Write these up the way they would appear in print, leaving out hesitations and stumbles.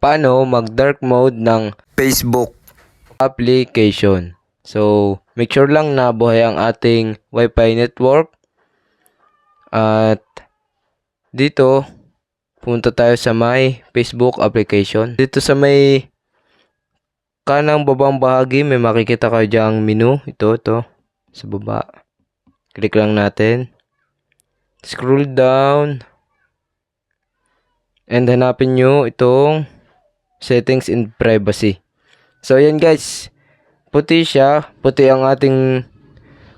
paano mag-dark mode ng Facebook application. So, make sure lang na buhay ang ating Wi-Fi network. At dito, punta tayo sa may Facebook application. Dito sa may kanang babang bahagi, may makikita kayo dyang menu. Ito, sa baba. Click lang natin. Scroll down. And hanapin nyo itong settings and privacy. So, ayan guys. Puti siya. Puti ang ating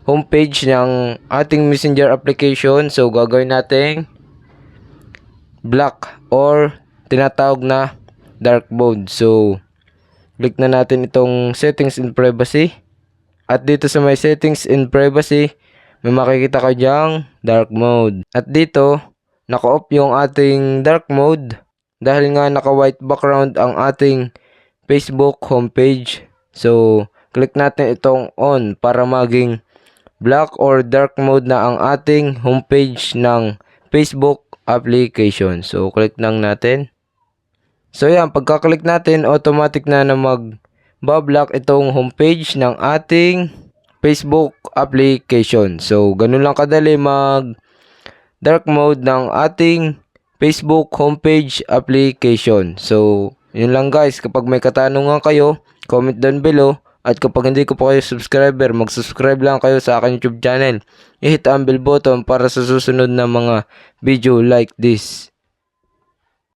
homepage ng ating messenger application. So, gagawin natin black or tinatawag na dark mode. So, click na natin itong settings and privacy. At dito sa may settings and privacy, may makikita kayo dyang dark mode. At dito, naka-off yung ating dark mode dahil nga naka-white background ang ating Facebook homepage. So, click natin itong on para maging black or dark mode na ang ating homepage ng Facebook application. So, click lang natin. So, yan. Pagka-click natin, automatic na mag-black itong homepage ng ating Facebook application. So, ganun lang kadali mag-dark mode ng ating Facebook homepage application. So, yun lang guys. Kapag may katanungan kayo, comment down below. At kapag hindi ko pa kayo subscriber, mag-subscribe lang kayo sa aking YouTube channel. I-hit ang bell button para sa susunod na mga video like this.